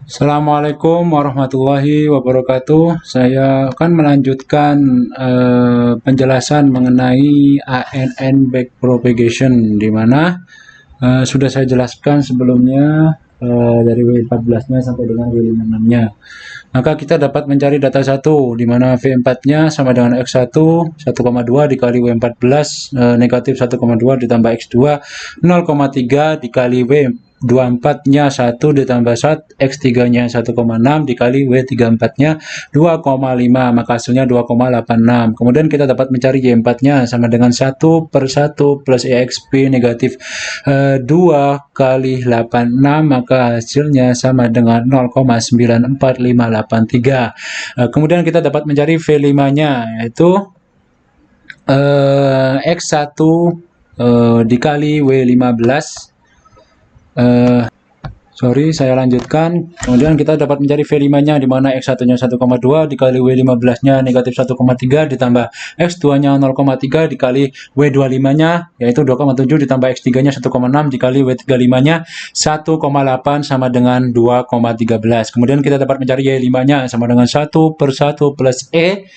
Assalamualaikum warahmatullahi wabarakatuh. Saya akan melanjutkan penjelasan mengenai ANN backpropagation, di mana sudah saya jelaskan sebelumnya dari W14-nya sampai dengan W56-nya. Maka kita dapat mencari data 1, di mana V4-nya sama dengan X1 1,2 dikali W14 negatif 1,2 ditambah X2 0,3 dikali W24-nya 1 ditambah X3-nya 1,6 dikali W34-nya 2,5, maka hasilnya 2,86. Kemudian kita dapat mencari Y4-nya sama dengan 1 per 1 plus EXP negatif 2 kali 86, maka hasilnya sama dengan 0,94583. Kemudian kita dapat mencari V5-nya, yaitu X1 dikali W15. Saya lanjutkan. Kemudian kita dapat mencari V5-nya, di mana X1-nya 1,2 dikali W15-nya negatif 1,3 ditambah X2-nya 0,3 dikali W25-nya yaitu 2,7 ditambah X3-nya 1,6 dikali W35-nya 1,8 sama dengan 2,13. Kemudian kita dapat mencari Y5-nya sama dengan 1 per 1 plus E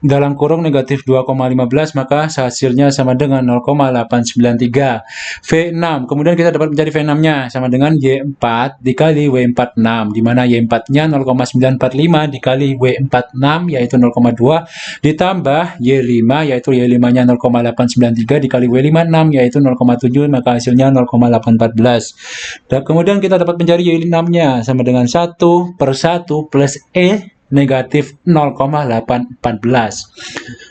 dalam kurung negatif 2,15, maka hasilnya sama dengan 0,893. V6. Kemudian kita dapat mencari V6-nya sama dengan Y4 dikali W46, di mana Y4-nya 0,945 dikali W46 yaitu 0,2 ditambah Y5 yaitu Y5-nya 0,893 dikali W56 yaitu 0,7, maka hasilnya 0,814. Dan kemudian kita dapat mencari Y6-nya sama dengan 1 per 1 plus E negatif 0,814.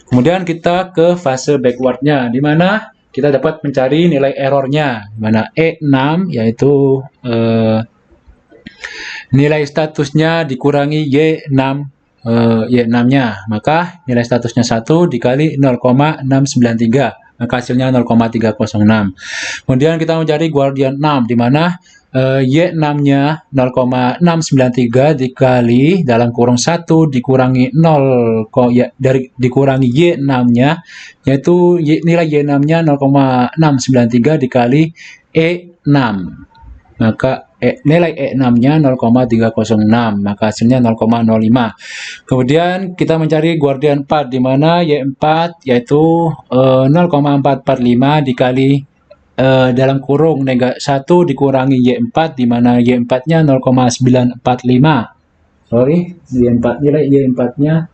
Kemudian kita ke fase backwardnya, di mana kita dapat mencari nilai errornya, di mana E6 yaitu nilai statusnya dikurangi Y6-nya, maka nilai statusnya 1 dikali 0,693, maka hasilnya 0,306. Kemudian kita mencari guardian 6, di mana Y6-nya 0,693 dikali dalam kurung 1 dikurangi 0 dikurangi Y6-nya, yaitu nilai Y6-nya 0,693 dikali E6, maka nilai E6-nya 0,306, maka hasilnya 0,05. Kemudian kita mencari guardian 4, di mana Y4 yaitu 0,445 dikali dalam kurung 1 dikurangi Y4, di mana Y4-nya 0,945. Nilai Y4-nya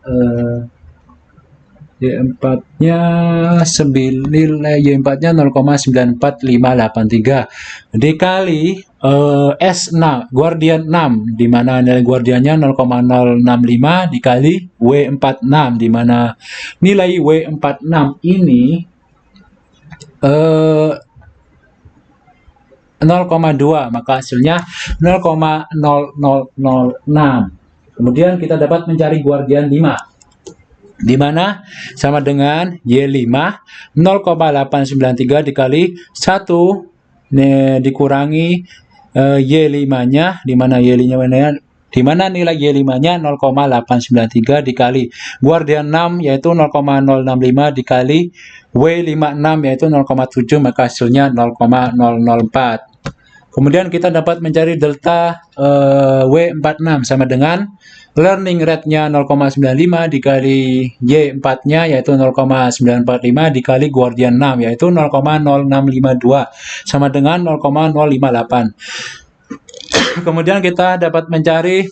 nilai Y4-nya 0,94583 dikali S6 guardian 6, di mana nilai guardiannya 0,065 dikali W46, di mana nilai W46 ini 0,2, maka hasilnya 0,0006. Kemudian kita dapat mencari guardian 5, di mana sama dengan Y5 0,893 dikali 1 dikurangi Y5-nya, di mana nilai Y5-nya 0,893 dikali guardian 6 yaitu 0,065 dikali W56 yaitu 0,7, maka hasilnya 0,004. Kemudian kita dapat mencari delta W46 sama dengan learning rate-nya 0,95 dikali Y4-nya yaitu 0,945 dikali guardian 6 yaitu 0,0652 sama dengan 0,058. Kemudian kita dapat mencari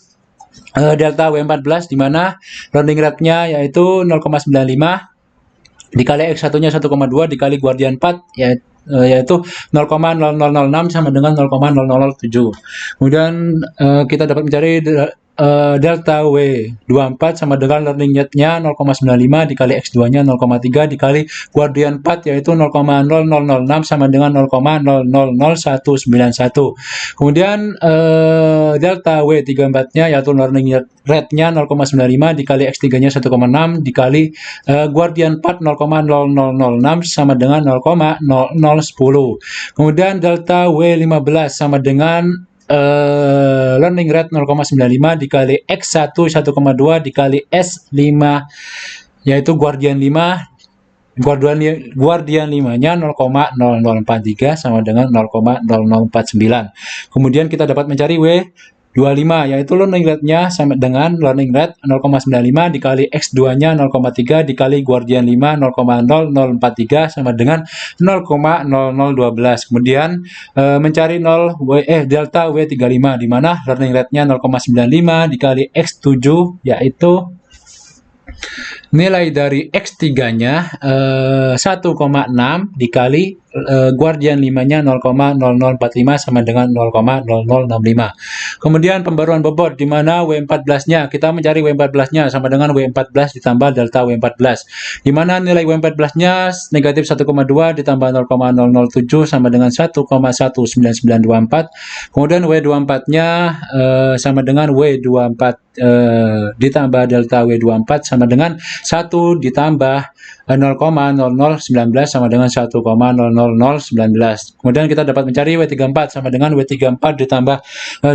delta W14, di mana learning rate-nya yaitu 0,95 dikali X1-nya 1,2 dikali guardian 4 yaitu 0,0006 sama dengan 0,007. Kemudian kita dapat mencari delta W24 sama dengan learning rate-nya 0,95 dikali X2-nya 0,3 dikali guardian 4 yaitu 0,0006 sama dengan 0,000191. Kemudian delta W34-nya yaitu learning rate-nya 0,95 dikali X3-nya 1,6 dikali guardian 4 0,0006 sama dengan 0,0010. Kemudian delta W15 sama dengan learning rate 0,95 dikali X1 1,2 dikali S5 yaitu guardian 5 guardian 5-nya 0,0043 sama dengan 0,0049. Kemudian kita dapat mencari 25, yaitu learning rate-nya sama dengan learning rate 0,95 dikali X2-nya 0,3 dikali Guardian 5 0,0043 sama dengan 0,0012. Kemudian mencari delta W35 di mana learning rate-nya 0,95 dikali X7 yaitu nilai dari X3-nya 1,6 dikali Guardian 5-nya 0,0045 sama dengan 0,0065. Kemudian pembaruan bobot di mana W14-nya kita mencari W14-nya sama dengan W14 ditambah delta W14. Di mana nilai W14-nya negatif 1,2 ditambah 0,007 sama dengan 1,19924. Kemudian W24-nya sama dengan W24 ditambah delta W24 sama dengan 1 ditambah 0,0019 sama dengan 1,00019. Kemudian kita dapat mencari W34 sama dengan W34 ditambah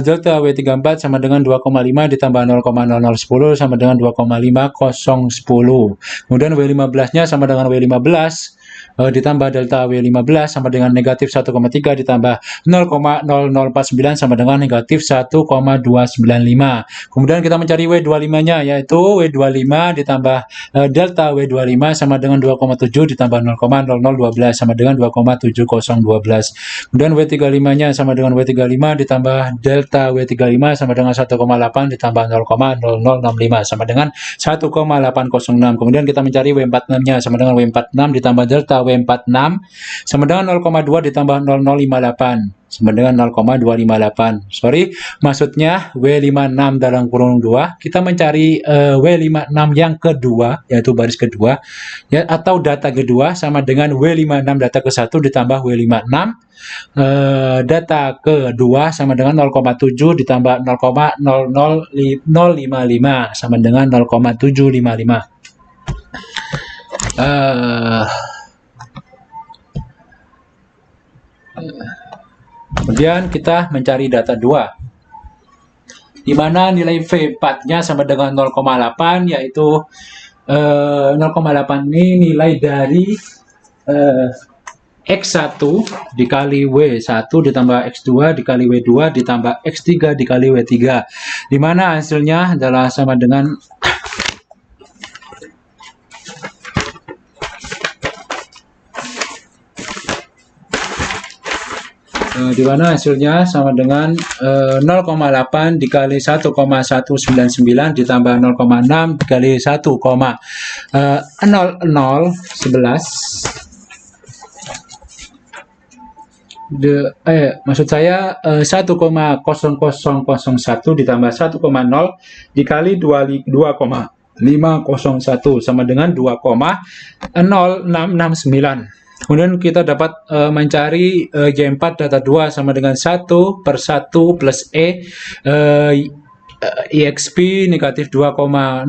delta W34 sama dengan 2,5 ditambah 0,0010 sama dengan 2,5010. Kemudian W15-nya sama dengan W15 ditambah delta W15 sama dengan negatif 1,3 ditambah 0,0049 sama dengan negatif 1,295. Kemudian kita mencari W25-nya yaitu W25 ditambah delta W25 sama dengan 2,7 ditambah 0,0012 sama dengan 2,7012. Kemudian W35-nya sama dengan W35 ditambah delta W35 sama dengan 1,8 ditambah 0,0065 sama dengan 1,806. Kemudian kita mencari W46-nya sama dengan W46 ditambah delta W46 sama dengan 0,2 ditambah 0058 sama dengan 0,258. Sorry, maksudnya W56 dalam kurung 2. Kita mencari W56 yang kedua, yaitu baris kedua, ya, atau data kedua sama dengan W56 data ke-1 ditambah W56 data kedua sama dengan 0,7 ditambah 0,00055 sama dengan 0,755. Kemudian kita mencari data 2 di mana nilai V4-nya sama dengan 0,8 yaitu 0,8 ini nilai dari X1 dikali W1 ditambah X2 dikali W2 ditambah X3 dikali W3 di mana hasilnya adalah sama dengan di mana hasilnya sama dengan 0,8 dikali 1,199 ditambah 0,6 dikali 1,0011 maksud saya 1,0001 ditambah 1,0 dikali 2,501 sama dengan 2,0669. Kemudian kita dapat mencari Y4 data 2 sama dengan 1 per 1 plus EXP negatif 2,0,1669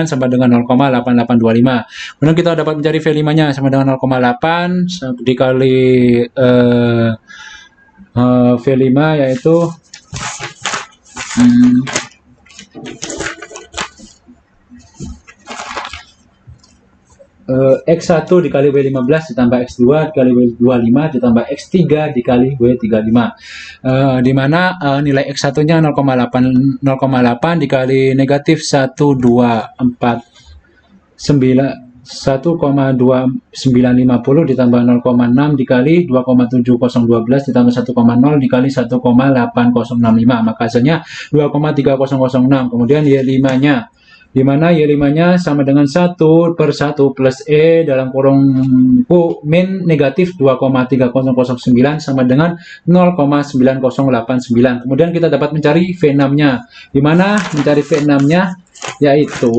sama dengan 0,8825. Kemudian kita dapat mencari V5-nya sama dengan 0,8 dikali V5 yaitu X1 dikali W15 ditambah X2 dikali W25 ditambah X3 dikali W35 di mana nilai X1 nya 0,8 dikali negatif 1,2950 ditambah 0,6 dikali 2,7012 ditambah 1,0 dikali 1,8065 maka hasilnya 2,3006. Kemudian Y5-nya di mana Y5-nya sama dengan 1 per 1 plus dalam kurung min negatif 2,3009 sama dengan 0,9089. Kemudian kita dapat mencari V6-nya, di mana mencari V6-nya yaitu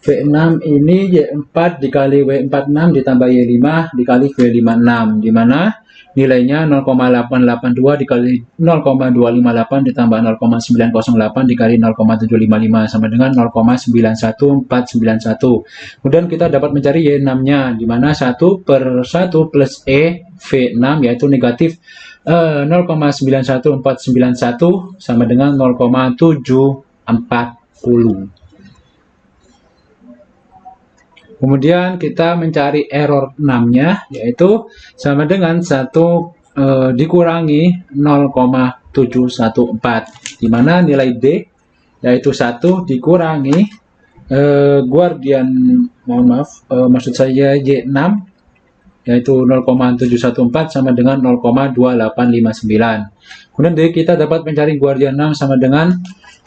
V6 ini Y4 dikali W46 ditambah Y5 dikali V56, di mana nilainya 0,882 dikali 0,258 ditambah 0,908 dikali 0,755 sama dengan 0,91491. Kemudian kita dapat mencari Y6-nya, di mana 1 per 1 plus V6 yaitu negatif 0,91491 sama dengan 0,740. Kemudian kita mencari error 6-nya, yaitu sama dengan 1 dikurangi 0,714, di mana nilai D yaitu 1 dikurangi guardian, maksud saya Y6, yaitu 0,714 sama dengan 0,2859. Kemudian kita dapat mencari guardian 6 sama dengan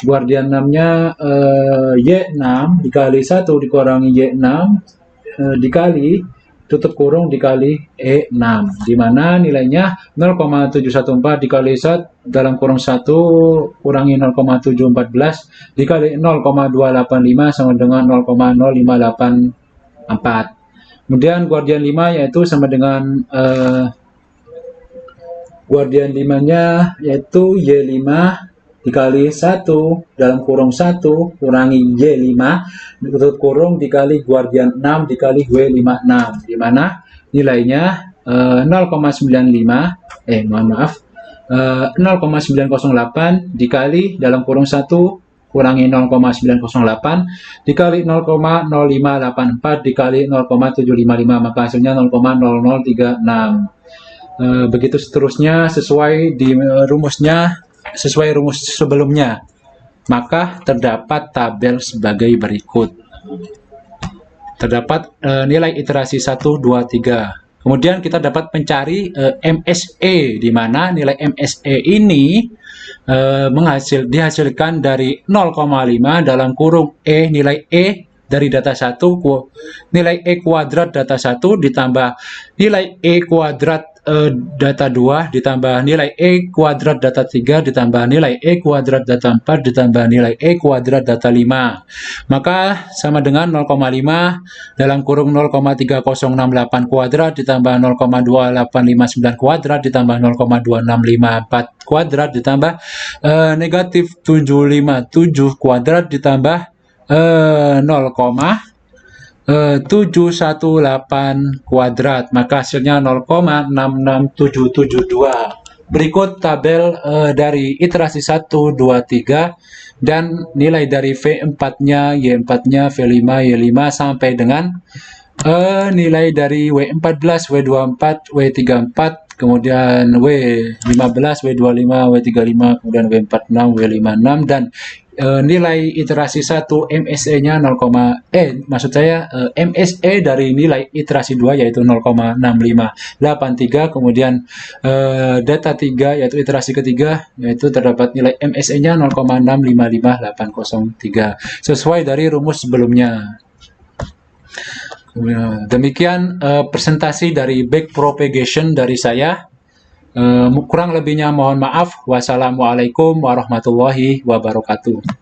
guardian 6-nya Y6 dikali 1 dikurangi Y6 dikali tutup kurung dikali E6, di mana nilainya 0,714 dikali 1 dalam kurung 1 kurangi 0,714 dikali 0,285 sama dengan 0,0584. Kemudian guardian 5 yaitu sama dengan guardian 5-nya yaitu Y5 dikali 1 dalam kurung 1 kurangi Y5 tutup kurung dikali guardian 6 dikali W56, di mana nilainya 0,908 dikali dalam kurung 1 kurangi 0,908 dikali 0,0584 dikali 0,755, maka hasilnya 0,0036. Begitu seterusnya sesuai di rumusnya, sesuai rumus sebelumnya. Maka terdapat tabel sebagai berikut. Terdapat nilai iterasi 1, 2, 3. Kemudian kita dapat mencari MSE, di mana nilai MSE ini dihasilkan dari 0,5 dalam kurung E, nilai E dari data 1, nilai E kuadrat data 1 ditambah nilai E kuadrat data 2 ditambah nilai E kuadrat data 3 ditambah nilai E kuadrat data 4 ditambah nilai E kuadrat data 5. Maka sama dengan 0,5 dalam kurung 0,3068 kuadrat ditambah 0,2859 kuadrat ditambah 0,2654 kuadrat ditambah negatif 757 kuadrat ditambah 0,718 kuadrat, maka hasilnya 0,66772. Berikut tabel dari iterasi 1, 2, 3 dan nilai dari V4-nya, Y4-nya, V5, Y5 sampai dengan nilai dari W14, W24, W34, kemudian W15, W25, W35, kemudian W46, W56 dan nilai iterasi 1 MSE-nya maksud saya MSE dari nilai iterasi 2 yaitu 0,6583, kemudian data 3 yaitu iterasi ketiga yaitu terdapat nilai MSE-nya 0,655803 sesuai dari rumus sebelumnya. Demikian presentasi dari backpropagation dari saya. Kurang lebihnya mohon maaf. Wassalamualaikum warahmatullahi wabarakatuh.